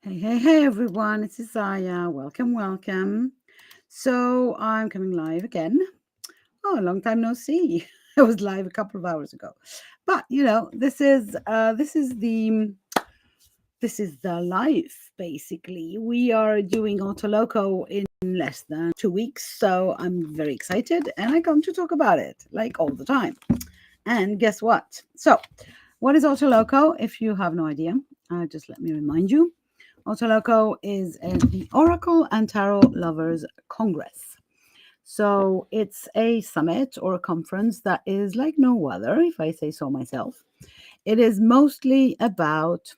Hey, everyone, it's Isaiah. Welcome. So I'm coming live again. Oh, a long time no see. I was live a couple of hours ago. But this is the life basically. We are doing Autoloco in less than 2 weeks, so I'm very excited and I come to talk about it like all the time. And guess what? So, what is Autoloco? If you have no idea, just let me remind you. OTALOCO is the Oracle and Tarot Lovers Congress. So it's a summit or a conference that is like no other, if I say so myself. It is mostly about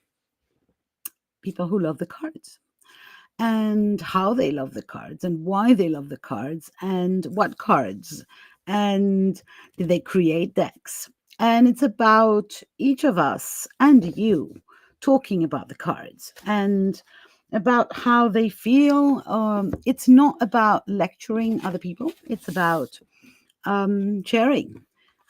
people who love the cards and how they love the cards and why they love the cards and what cards and did they create decks. And it's about each of us and you talking about the cards and about how they feel. It's not about lecturing other people, it's about sharing.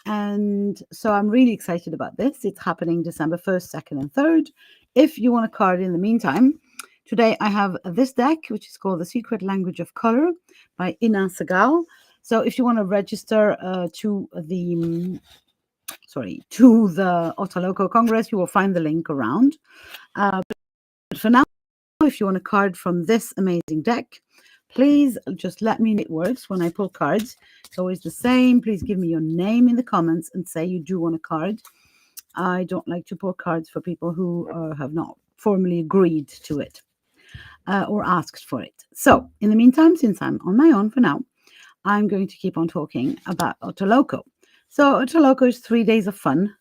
And so I'm really excited about this. It's happening December 1st, 2nd, and 3rd. If you want a card in the meantime, today I have this deck, which is called The Secret Language of Color by Ina Segal. So if you want to register to the Otaloco Congress, you will find the link around. But for now, if you want a card from this amazing deck, please just let me know it works when I pull cards. It's always the same. Please give me your name in the comments and say you do want a card. I don't like to pull cards for people who have not formally agreed to it or asked for it. So, in the meantime, since I'm on my own for now, I'm going to keep on talking about Otaloco. So, Otaloco is 3 days of fun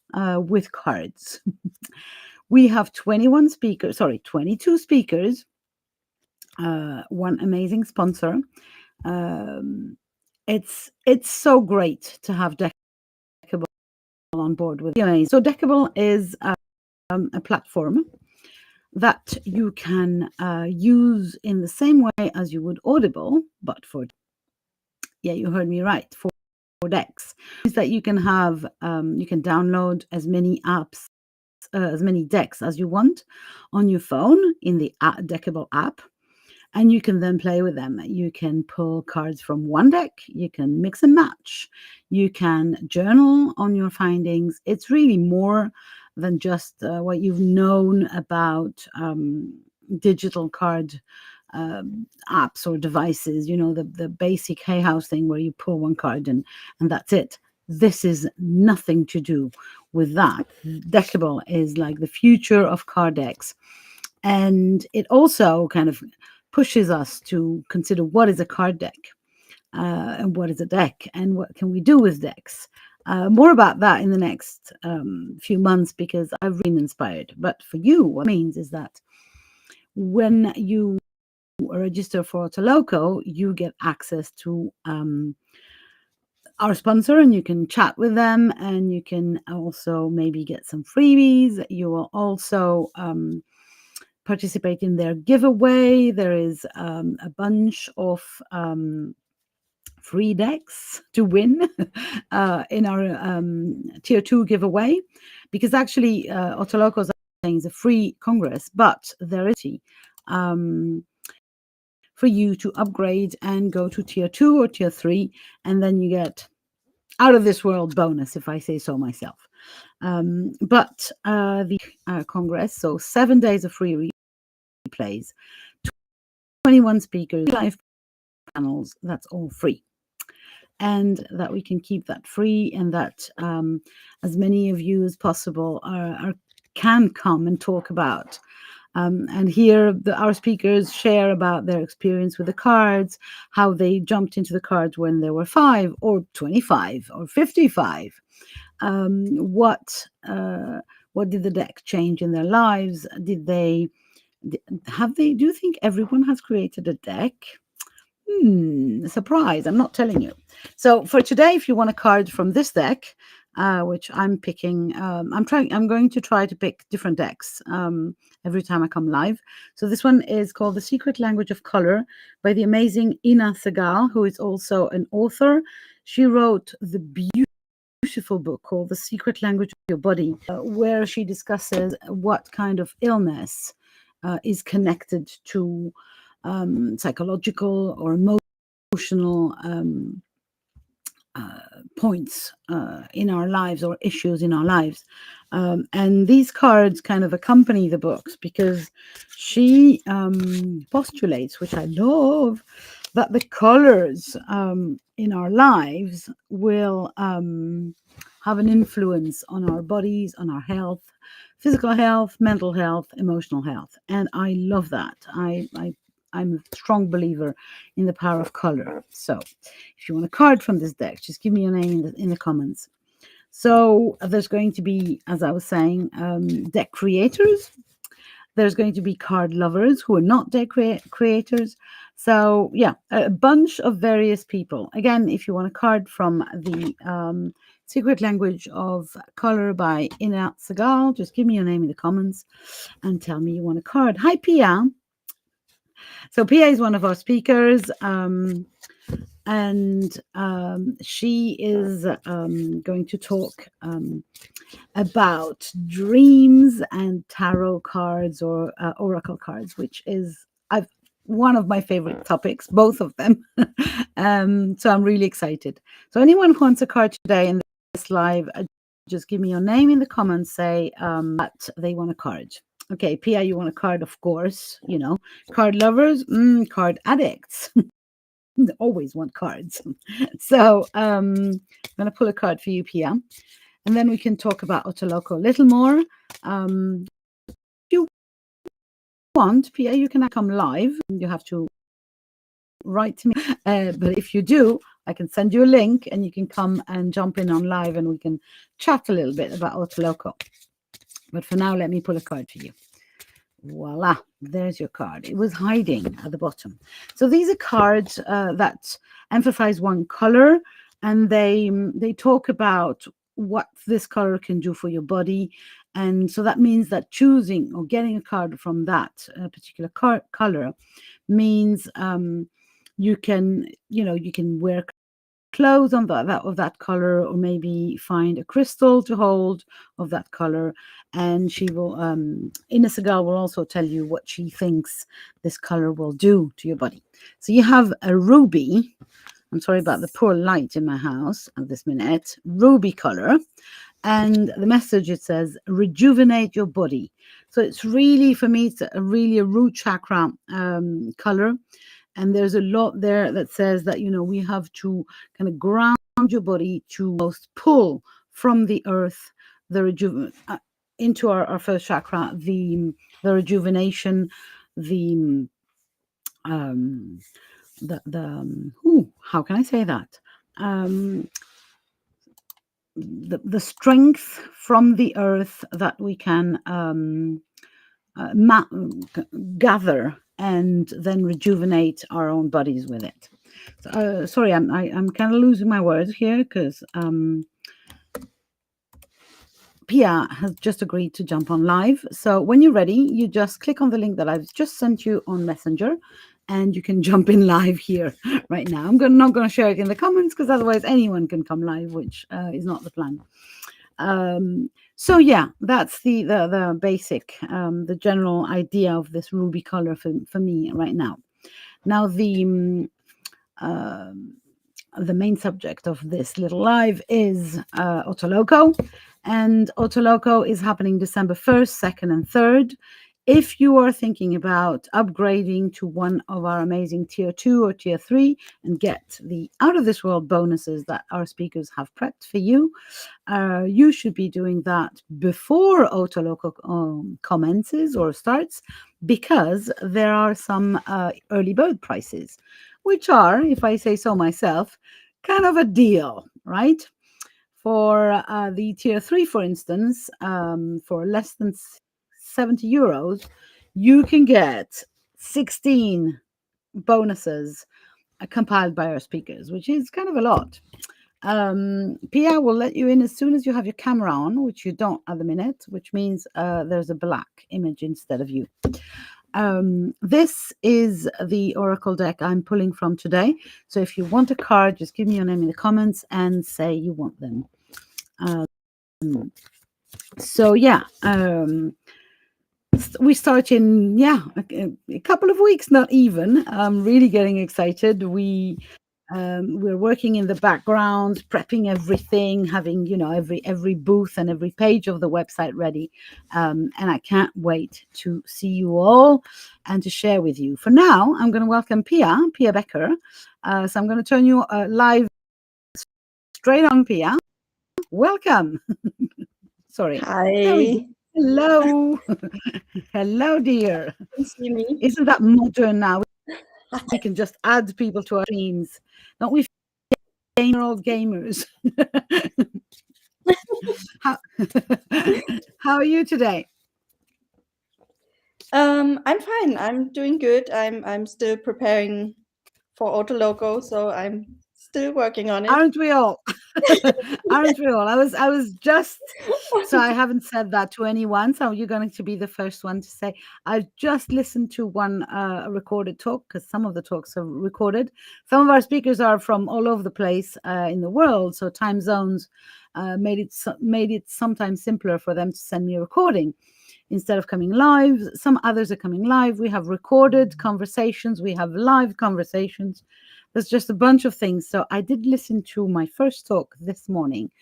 with cards. We have 22 speakers, one amazing sponsor. It's so great to have Deckable on board with you. So Deckable is a platform that you can use in the same way as you would Audible, but you heard me right, for decks. Is that you can have you can download as many apps, as many decks as you want on your phone in the Deckable app. And you can then play with them. You can pull cards from one deck. You can mix and match. You can journal on your findings. It's really more than just what you've known about digital card apps or devices. You know, the basic Hay House thing where you pull one card and that's it. This is nothing to do with that. Deckable is like the future of card decks. And it also kind of pushes us to consider what is a card deck and what is a deck and what can we do with decks. More about that in the next few months because I've been inspired. But for you, what it means is that when you register for Otaloco, you get access to our sponsor and you can chat with them and you can also maybe get some freebies. You will also participate in their giveaway. There is a bunch of free decks to win in our tier 2 giveaway, because actually Otaloco is a free congress, but there is for you to upgrade and go to tier 2 or tier 3, and then you get out of this world bonus, if I say so myself. But the congress, so 7 days of free replays, 21 speakers, live panels, that's all free. And that we can keep that free, and that as many of you as possible can come and talk about and hear our speakers share about their experience with the cards, how they jumped into the cards when they were 5 or 25 or 55. What did the deck change in their lives? Do you think everyone has created a deck? Surprise, I'm not telling you. So for today, if you want a card from this deck, which I'm picking, I'm going to try to pick different decks every time I come live. So this one is called The Secret Language of Color by the amazing Ina Segal, who is also an author. She wrote the beautiful book called The Secret Language of Your Body, where she discusses what kind of illness is connected to psychological or emotional points in our lives or issues in our lives. And these cards kind of accompany the books because she postulates, which I love, that the colors in our lives will have an influence on our bodies, on our health, physical health, mental health, emotional health. And I love that. I'm a strong believer in the power of color. So if you want a card from this deck, just give me your name in the comments. So there's going to be, as I was saying, deck creators. There's going to be card lovers who are not deck creators. So yeah, a bunch of various people. Again, if you want a card from the Secret Language of Color by Ina Segal, just give me your name in the comments and tell me you want a card. Hi, Pia. So Pia is one of our speakers, and she is going to talk about dreams and tarot cards or oracle cards, which is one of my favorite topics, both of them. So I'm really excited. So anyone who wants a card today in this live, just give me your name in the comments, say that they want a card. Okay, Pia, you want a card, of course, you know. Card lovers, card addicts. Always want cards. So I'm going to pull a card for you, Pia. And then we can talk about OTALOCO a little more. If you want, Pia, you can come live. You have to write to me. But if you do, I can send you a link and you can come and jump in on live and we can chat a little bit about OTALOCO. But for now, let me pull a card for you. Voila, there's your card. It was hiding at the bottom. So these are cards that emphasize one color, and they talk about what this color can do for your body. And so that means that choosing or getting a card from that particular color means you can wear clothes on that color, or maybe find a crystal to hold of that color. And she will Ina Segal will also tell you what she thinks this color will do to your body. So you have a ruby. I'm sorry about the poor light in my house at this minute. Ruby color. And the message, it says, rejuvenate your body. So it's really, for me, it's really a root chakra color. And there's a lot there that says that, we have to kind of ground your body to most pull from the earth, the into our first chakra, the rejuvenation, how can I say that? The strength from the earth that we can gather and then rejuvenate our own bodies with it. So, sorry, I'm kind of losing my words here because Pia has just agreed to jump on live. So when you're ready, you just click on the link that I've just sent you on Messenger, and you can jump in live here right now. I'm not going to share it in the comments because otherwise anyone can come live, which is not the plan. So yeah, that's the basic, the general idea of this ruby color for me right now. Now the main subject of this little live is OTALOCO, and OTALOCO is happening December 1st, 2nd, and 3rd. If you are thinking about upgrading to one of our amazing tier 2 or tier 3 and get the out of this world bonuses that our speakers have prepped for you, you should be doing that before OTALOCO commences or starts, because there are some early bird prices, which are, if I say so myself, kind of a deal, right? For the tier 3, for instance, for less than 70 euros, you can get 16 bonuses compiled by our speakers, which is kind of a lot. Pia will let you in as soon as you have your camera on, which you don't at the minute, which means there's a black image instead of you. This is the oracle deck I'm pulling from today. So if you want a card, just give me your name in the comments and say you want them. So yeah, We start in a couple of weeks, not even. I'm really getting excited. We're working in the background, prepping everything, having every booth and every page of the website ready, and I can't wait to see you all and to share with you. For now, I'm going to welcome Pia Becker. So I'm going to turn you live straight on, Pia. Welcome. Sorry. There we go. Hi. Hello. Hello, dear. Can you see me? Isn't that modern now? We can just add people to our streams. Don't we, old gamers? how, how are you today? I'm fine. I'm doing good. I'm still preparing for OTALOCO, so I'm still working on it. Aren't we all? Aren't we all? I was just, so I haven't said that to anyone, so you're going to be the first one to say. I just listened to one recorded talk, because some of the talks are recorded. Some of our speakers are from all over the place in the world, so time zones made it sometimes simpler for them to send me a recording instead of coming live. Some others are coming live. We have recorded conversations, we have live conversations. There's just a bunch of things. So I did listen to my first talk this morning,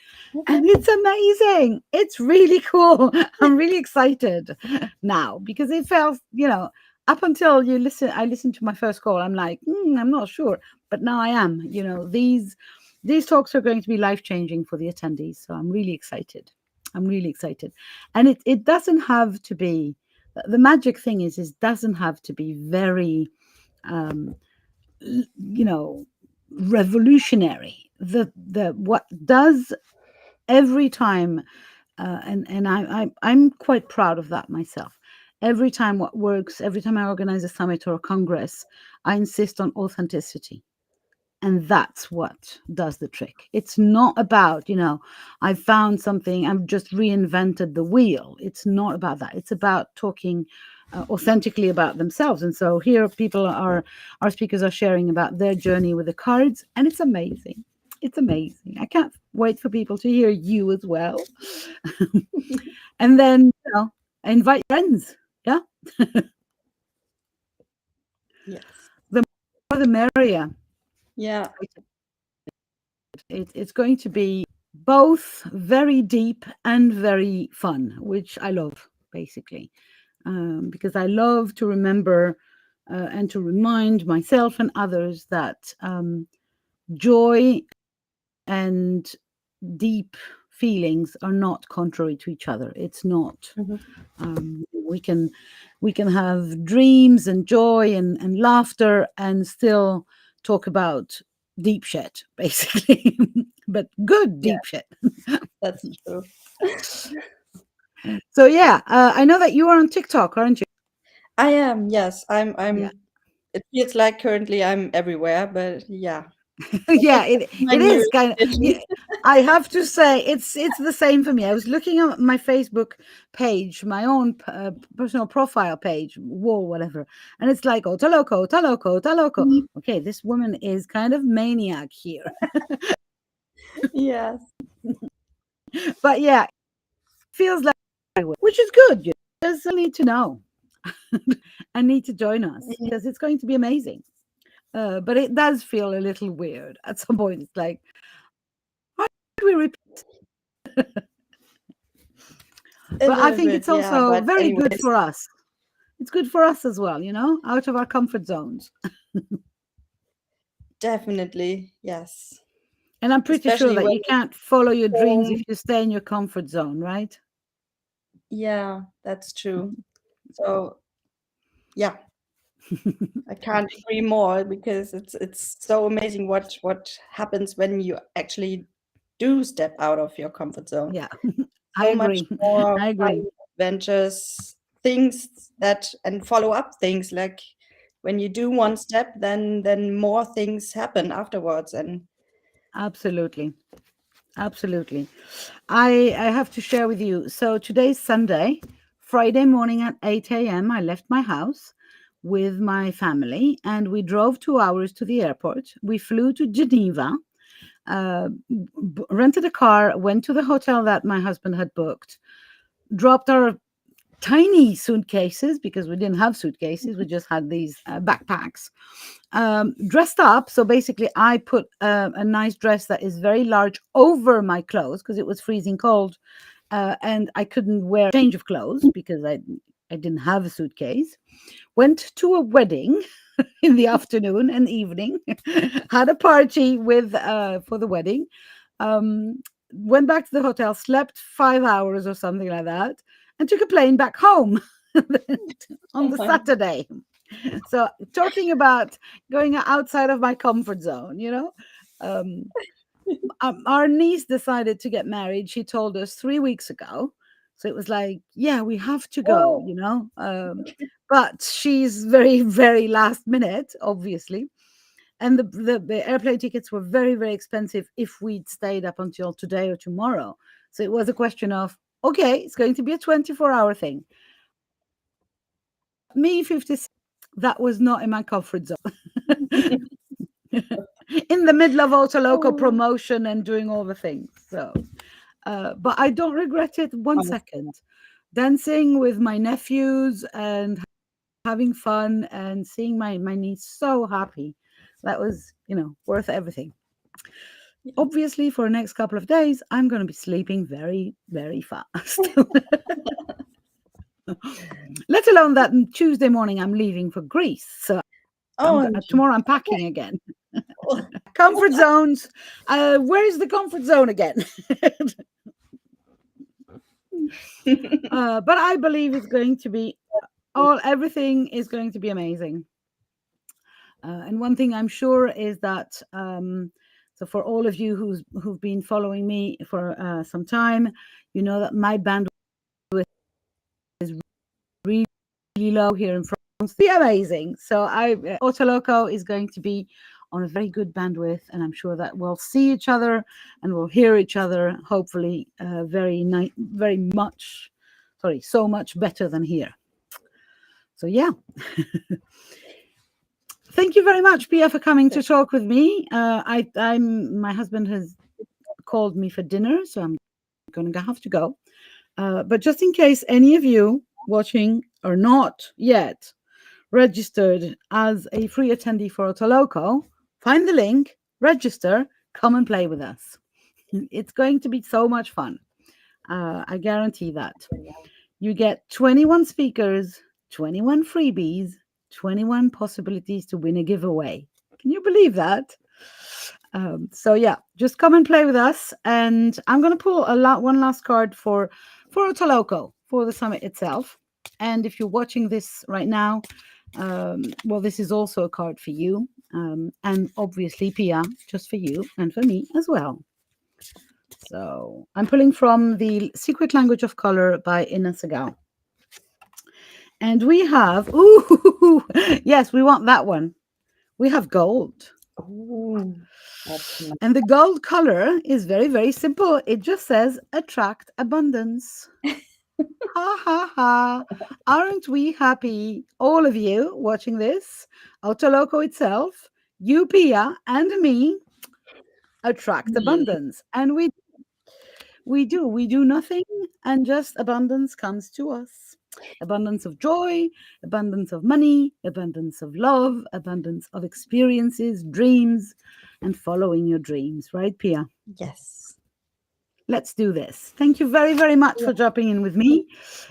and it's amazing. It's really cool. I'm really excited now, because it felt, up until I listened to my first call, I'm like, I'm not sure, but now I am. These talks are going to be life changing for the attendees, so I'm really excited. I'm really excited. And it doesn't have to be, the magic thing is doesn't have to be very revolutionary. The what does every time, I'm quite proud of that myself. Every time what works, every time I organize a summit or a congress, I insist on authenticity. And that's what does the trick. It's not about, I found something, I've just reinvented the wheel. It's not about that. It's about talking authentically about themselves. And so here our speakers are sharing about their journey with the cards, and it's amazing. It's amazing. I can't wait for people to hear you as well. And then, invite friends. Yeah. Yes. The more the merrier. Yeah. It's going to be both very deep and very fun, which I love, basically, because I love to remember and to remind myself and others that joy and deep feelings are not contrary to each other. It's not. We can have dreams and joy and laughter and still talk about deep shit, basically, but good Yeah, deep shit. that's true. So yeah, I know that you are on TikTok, aren't you? I am, yes. Yeah. It feels like currently I'm everywhere, but yeah. Yeah, it My it is newest kind of. addition. Yeah, I have to say it's the same for me. I was looking at my Facebook page, my own personal profile page, whoa, whatever, and it's like Otaloco, Otaloco, Otaloco. Mhm. Okay, this woman is kind of maniac here, Yes. but yeah, feels like, which is good. You just need to know and need to join us, Mhm. because it's going to be amazing. But it does feel a little weird at some point. It's like, why do we repeat? A But I little think bit, it's yeah. also But very good anyways, for us. It's good for us as well, out of our comfort zones. definitely, yes. And I'm pretty sure Especially that when you can't follow your you're dreams if home. you stay in your comfort zone, right? Yeah, that's true. So yeah, I can't agree more because it's so amazing what happens when you actually do step out of your comfort zone. Yeah, I So much agree. more I fun agree. adventures, things that and follow up things like when you do one step, then more things happen afterwards. And Absolutely. Absolutely. I have to share with you. So today's Sunday, Friday morning at 8 a.m., I left my house with my family and we drove 2 hours to the airport. We flew to Geneva, rented a car, went to the hotel that my husband had booked, dropped our tiny suitcases, because we didn't have suitcases, we just had these backpacks, dressed up. So basically I put a nice dress that is very large over my clothes because it was freezing cold, and I couldn't wear a change of clothes because I didn't have a suitcase. Went to a wedding in the afternoon and evening, had a party with for the wedding, went back to the hotel, slept 5 hours or something like that, and took a plane back home on the Saturday. So talking about going outside of my comfort zone, our niece decided to get married. She told us 3 weeks ago. So it was like, yeah, we have to go, but she's very, very last minute, obviously. And the airplane tickets were very, very expensive if we'd stayed up until today or tomorrow. So it was a question of, okay, it's going to be a 24-hour thing. Me, 56, that was not in my comfort zone. In the middle of OTALOCO promotion and doing all the things. So, but I don't regret it one second. Dancing with my nephews and having fun and seeing my niece so happy. That was, worth everything. Obviously, for the next couple of days, I'm going to be sleeping very, very fast. Let alone that Tuesday morning I'm leaving for Greece. So tomorrow I'm packing again. Comfort zones. Where is the comfort zone again? But I believe it's going to be everything is going to be amazing. And one thing I'm sure is that so for all of you who've been following me for some time, you know that my bandwidth is really low here in France. Be amazing. So OTALOCO is going to be on a very good bandwidth, and I'm sure that we'll see each other and we'll hear each other. Hopefully, so much better than here. So yeah. Thank you very much, Pia, for coming to talk with me. My husband has called me for dinner, so I'm going to have to go. But just in case any of you watching are not yet registered as a free attendee for OTALOCO, find the link, register, come and play with us. It's going to be so much fun. I guarantee that. You get 21 speakers, 21 freebies, 21 possibilities to win a giveaway. Can you believe that? So yeah, just come and play with us. And I'm going to pull one last card for OTALOCO, for the summit itself. And if you're watching this right now, well, this is also a card for you. And obviously, Pia, just for you and for me as well. So I'm pulling from The Secret Language of Color by Ina Segal. And we have, yes, we want that one. We have gold. Ooh, that's nice. And the gold color is very, very simple. It just says attract abundance. Ha ha ha. Aren't we happy? All of you watching this, OTALOCO itself, you, Pia, and me, attract abundance. And we do nothing, and just abundance comes to us. Abundance of joy, abundance of money, abundance of love, abundance of experiences, dreams, and following your dreams, right, Pia? Yes. Let's do this. Thank you very, very much for dropping in with me.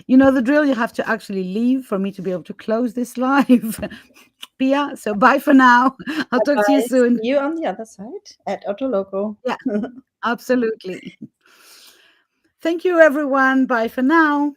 You know the drill. You have to actually leave for me to be able to close this live. Pia, so bye for now. I'll talk to you soon. See you on the other side at OTALOCO. Yeah, absolutely. Thank you, everyone. Bye for now.